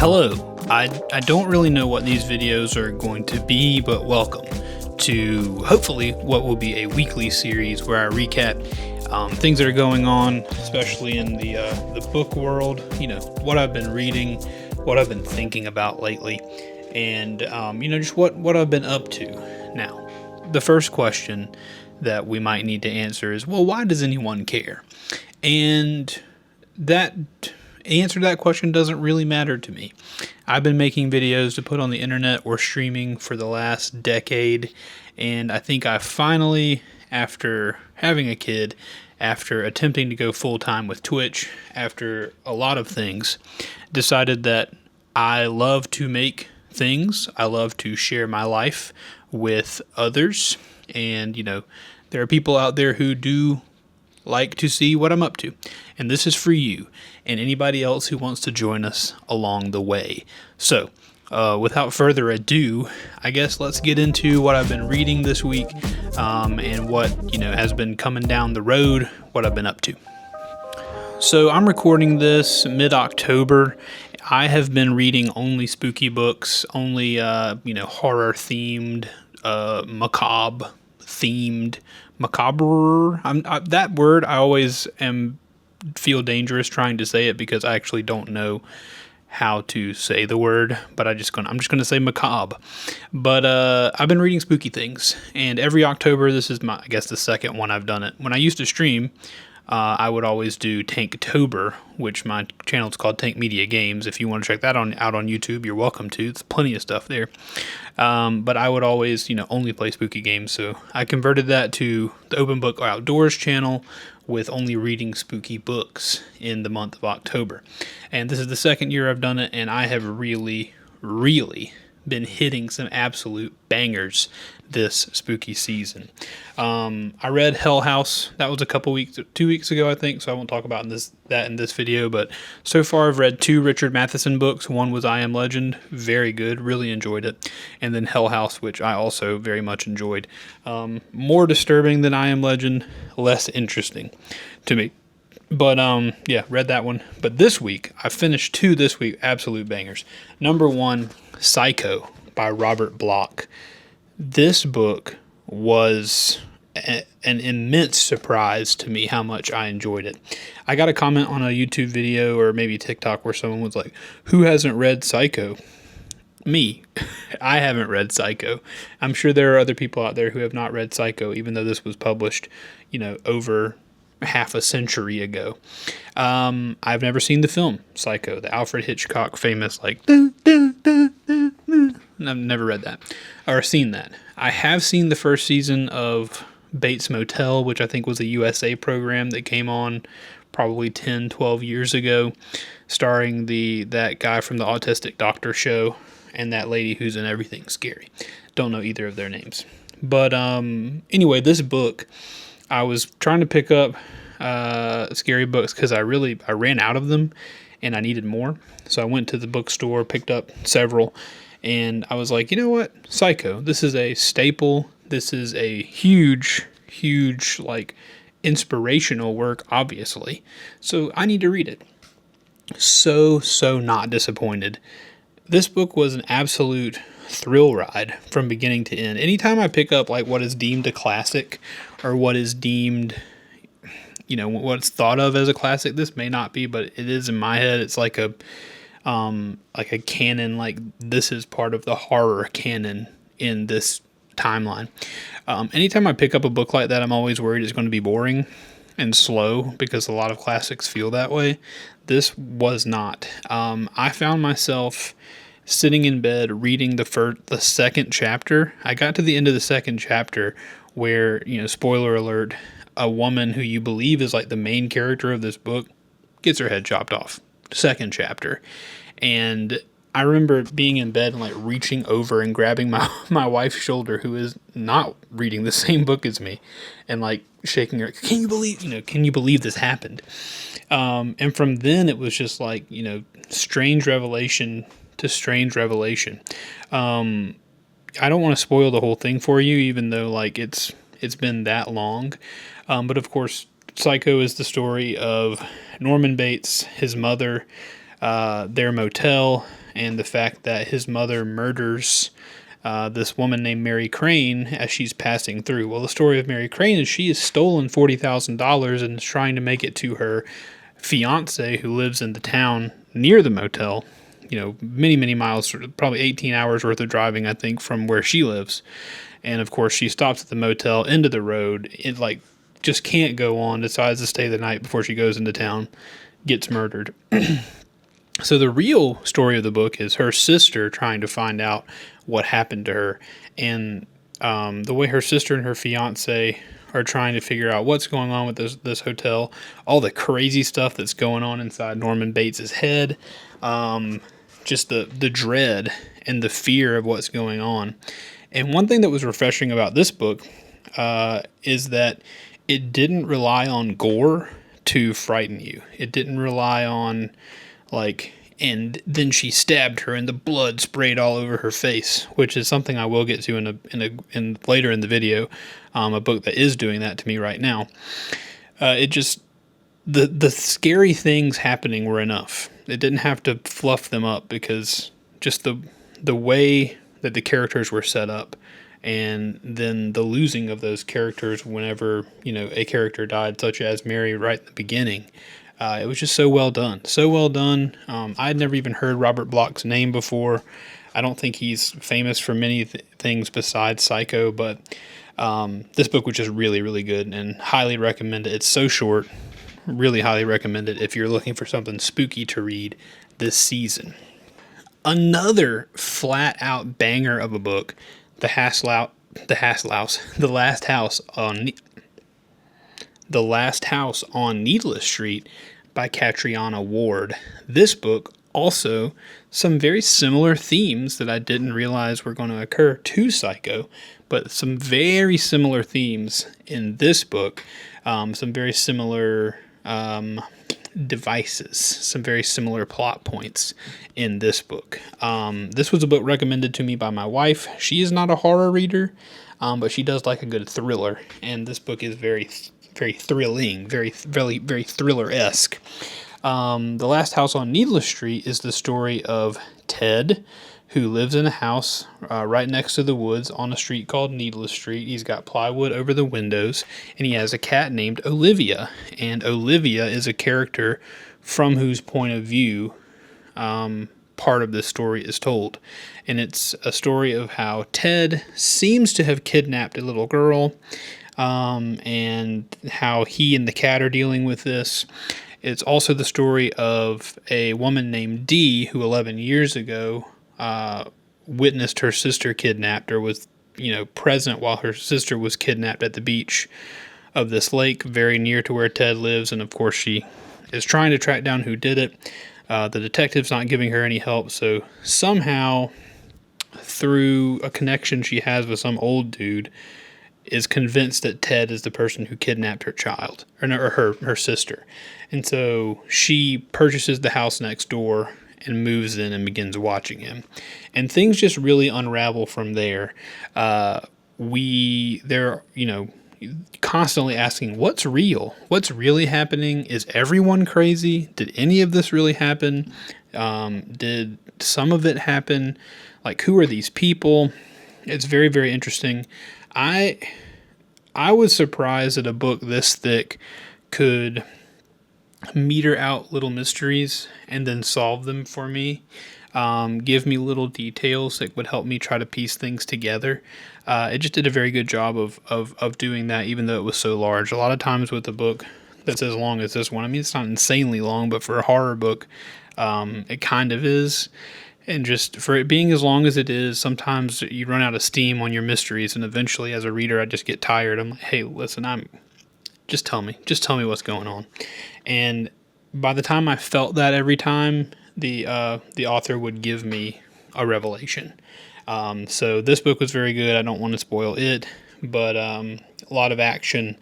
Hello, I don't really know what these videos are going to be, but welcome to hopefully what will be a weekly series where I recap things that are going on, especially in the book world, what I've been reading, what I've been thinking about lately, and just what I've been up to. Now, the first question that we might need to answer is, well, why does anyone care? And that answer to that question doesn't really matter to me. I've been making videos to put on the internet or streaming for the last decade, and I think I finally, after having a kid, after attempting to go full-time with Twitch, after a lot of things, decided that I love to make things. I love to share my life with others, and there are people out there who do like to see what I'm up to, and this is for you and anybody else who wants to join us along the way. So without further ado, I guess let's get into what I've been reading this week, and what has been coming down the road, what I've been up to. So I'm recording this mid-October. I have been reading only spooky books, only horror themed, macabre that word I always feel dangerous trying to say it because I actually don't know how to say the word, but I'm just gonna say macabre. But I've been reading spooky things, and every October, this is I guess the second one I've done it. When I used to stream, I would always do Tanktober, which my channel is called Tank Media Games. If you want to check that out on YouTube, you're welcome to. There's plenty of stuff there. But I would always, only play spooky games. So I converted that to the Open Book Outdoors channel with only reading spooky books in the month of October. And this is the second year I've done it, and I have really, really been hitting some absolute bangers this spooky season. I read Hell House. That was 2 weeks ago, I think, so I won't talk about that in this video, but so far I've read 2 Richard Matheson books. One was I Am Legend, very good, really enjoyed it, and then Hell House, which I also very much enjoyed. More disturbing than I Am Legend, less interesting to me. But read that one. But this week, I finished 2 this week, absolute bangers. Number 1, Psycho by Robert Bloch. This book was an immense surprise to me how much I enjoyed it. I got a comment on a YouTube video or maybe TikTok where someone was like, who hasn't read Psycho? Me. I haven't read Psycho. I'm sure there are other people out there who have not read Psycho, even though this was published, over half a century ago. I've never seen the film Psycho, the Alfred Hitchcock famous I've never read that or seen that. I have seen the first season of Bates Motel, which I think was a USA program that came on probably 10, 12 years ago, starring that guy from the Autistic Doctor show and that lady who's in Everything Scary. Don't know either of their names. But anyway, this book, I was trying to pick up scary books because I ran out of them and I needed more. So I went to the bookstore, picked up several, and I was like, you know what? Psycho. This is a staple. This is a huge, inspirational work, obviously. So I need to read it. So not disappointed. This book was an absolute thrill ride from beginning to end. Anytime I pick up what is deemed a classic or what is deemed, what's thought of as a classic, this may not be, but it is in my head. It's like a canon, this is part of the horror canon in this timeline. Anytime I pick up a book like that, I'm always worried it's going to be boring and slow because a lot of classics feel that way. This was not. I found myself sitting in bed reading the second chapter. I got to the end of the second chapter where, spoiler alert, a woman who you believe is the main character of this book gets her head chopped off. Second chapter. And I remember being in bed and reaching over and grabbing my wife's shoulder, who is not reading the same book as me, and shaking her, can you believe this happened? And from then it was just strange revelation to strange revelation. I don't want to spoil the whole thing for you, even though it's been that long. But of course, Psycho is the story of Norman Bates, his mother, their motel and the fact that his mother murders this woman named Mary Crane as she's passing through. Well, the story of Mary Crane is she has stolen $40,000 and is trying to make it to her fiance who lives in the town near the motel. Many, many miles, probably 18 hours worth of driving, I think, from where she lives. And of course, she stops at the motel, into the road. It just can't go on, decides to stay the night before she goes into town, gets murdered. So the real story of the book is her sister trying to find out what happened to her, and the way her sister and her fiance are trying to figure out what's going on with this hotel, all the crazy stuff that's going on inside Norman Bates's head, just the dread and the fear of what's going on. And one thing that was refreshing about this book is that it didn't rely on gore to frighten you. It didn't rely on and then she stabbed her and the blood sprayed all over her face, which is something I will get to in later in the video. A book that is doing that to me right now. The scary things happening were enough. It didn't have to fluff them up, because just the way that the characters were set up, and then the losing of those characters whenever a character died, such as Mary right in the beginning. It was just so well done. So well done. I'd never even heard Robert Bloch's name before. I don't think he's famous for many things besides Psycho, but this book was just really, really good and highly recommend it. It's so short. Really highly recommend it if you're looking for something spooky to read this season. Another flat-out banger of a book, The Last House on Needless Street by Catriona Ward. This book also some very similar themes that I didn't realize were going to occur to Psycho, but some very similar themes in this book. Some very similar devices, some very similar plot points in this book. This was a book recommended to me by my wife. She is not a horror reader, but she does like a good thriller, and this book is very thrilling, very thriller-esque. The Last House on Needless Street is the story of Ted, who lives in a house right next to the woods on a street called Needless Street. He's got plywood over the windows, and he has a cat named Olivia. And Olivia is a character from whose point of view part of this story is told. And it's a story of how Ted seems to have kidnapped a little girl, and how he and the cat are dealing with this. It's also the story of a woman named Dee, who 11 years ago witnessed her sister kidnapped, or was present while her sister was kidnapped at the beach of this lake very near to where Ted lives. And of course she is trying to track down who did it. The detective's not giving her any help, so somehow through a connection she has with some old dude, is convinced that Ted is the person who kidnapped her child, or her sister. And so she purchases the house next door and moves in and begins watching him. And things just really unravel from there. They're constantly asking, what's real? What's really happening? Is everyone crazy? Did any of this really happen? Did some of it happen? Who are these people? It's very, very interesting. I was surprised that a book this thick could meter out little mysteries and then solve them for me. Give me little details that would help me try to piece things together. It just did a very good job of doing that, even though it was so large. A lot of times with a book that's as long as this one, I mean, it's not insanely long, but for a horror book, it kind of is. And just for it being as long as it is, sometimes you run out of steam on your mysteries, and eventually as a reader, I just get tired. I'm like, hey, listen, just tell me what's going on. And by the time I felt that every time, the author would give me a revelation. So this book was very good. I don't want to spoil it, but a lot of action,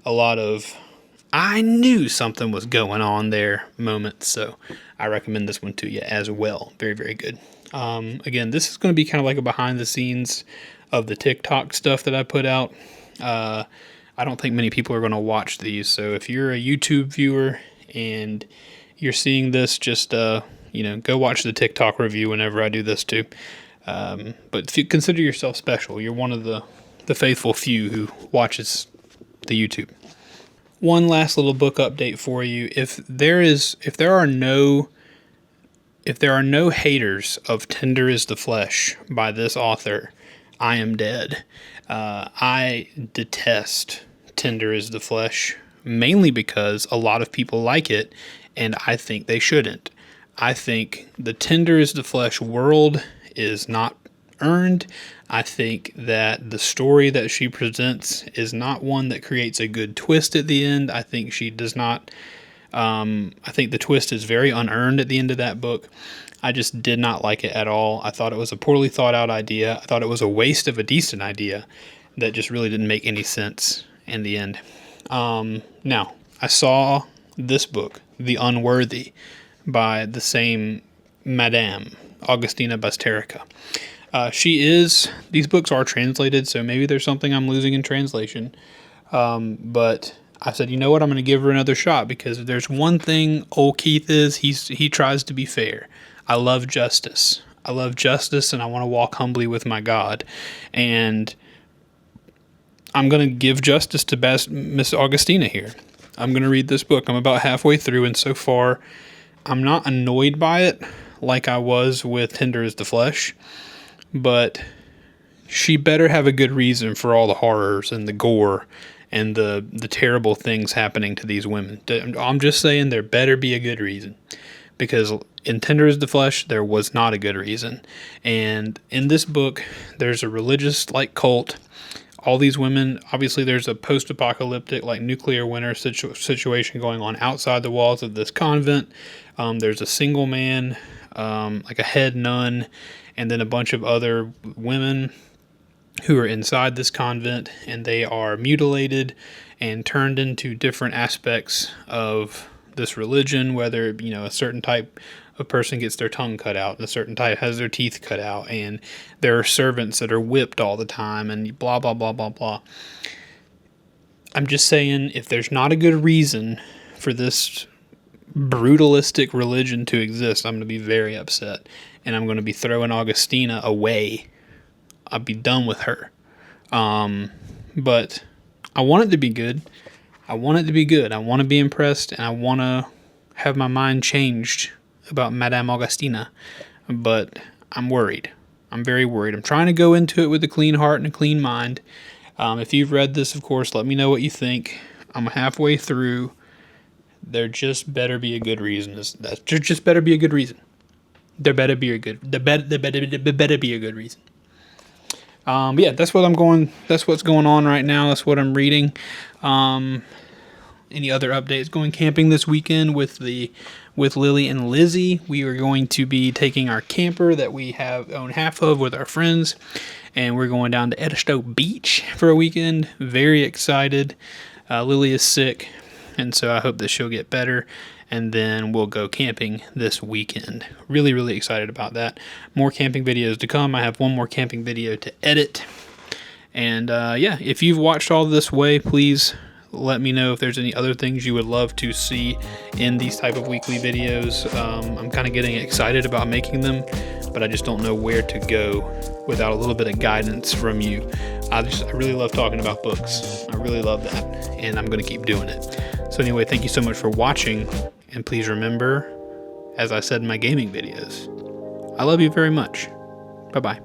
a lot of I knew something was going on there moments. So I recommend this one to you as well. Very, very good. Again, this is going to be kind of like a behind the scenes of the TikTok stuff that I put out. I don't think many people are going to watch these. So if you're a YouTube viewer and you're seeing this, just go watch the TikTok review whenever I do this too. But if you consider yourself special, you're one of the faithful few who watches the YouTube. One last little book update for you. If there are no haters of Tender is the Flesh by this author, I am dead. I detest Tender is the Flesh, mainly because a lot of people like it, and I think they shouldn't. I think the Tender is the Flesh world is not earned. I think that the story that she presents is not one that creates a good twist at the end. I think she does not. I think the twist is very unearned at the end of that book. I just did not like it at all. I thought it was a poorly thought out idea. I thought it was a waste of a decent idea that just really didn't make any sense in the end. Now, I saw this book, The Unworthy, by the same Madame, Augustina Bazterrica. These books are translated, so maybe there's something I'm losing in translation. But I said, you know what, I'm going to give her another shot, because if there's one thing old Keith is, he tries to be fair. I love justice. And I want to walk humbly with my God. And I'm going to give justice to Miss Augustina here. I'm going to read this book. I'm about halfway through, and so far, I'm not annoyed by it like I was with Tender is the Flesh. But she better have a good reason for all the horrors and the gore and the terrible things happening to these women. I'm just saying there better be a good reason. Because in Tender is the Flesh, there was not a good reason. And in this book, there's a religious cult. All these women, obviously there's a post-apocalyptic nuclear winter situation going on outside the walls of this convent. There's a single man, a head nun, and then a bunch of other women who are inside this convent, and they are mutilated and turned into different aspects of this religion, whether, a certain type of person gets their tongue cut out, and a certain type has their teeth cut out, and there are servants that are whipped all the time, and blah, blah, blah, blah, blah. I'm just saying, if there's not a good reason for this brutalistic religion to exist, I'm going to be very upset, and I'm going to be throwing Augustina away. I'll be done with her. But I want it to be good. I want to be impressed, and I want to have my mind changed about Madame Augustina. But I'm worried. I'm very worried. I'm trying to go into it with a clean heart and a clean mind. If you've read this, of course, let me know what you think. I'm halfway through. There just better be a good reason. There just better be a good reason. There better be a good reason. Yeah, that's what's going on right now. That's what I'm reading. Any other updates? Going camping this weekend with Lily and Lizzie. We are going to be taking our camper that we own half of with our friends, and we're going down to Edisto Beach for a weekend. Very excited. Lily is sick, and so I hope that she'll get better, and then we'll go camping this weekend. Really, really excited about that. More camping videos to come. I have one more camping video to edit. And yeah, if you've watched all this way, please let me know if there's any other things you would love to see in these type of weekly videos. I'm kind of getting excited about making them, but I just don't know where to go without a little bit of guidance from you. I really love talking about books. I really love that, and I'm going to keep doing it. So anyway, thank you so much for watching, and please remember, as I said in my gaming videos, I love you very much. Bye-bye.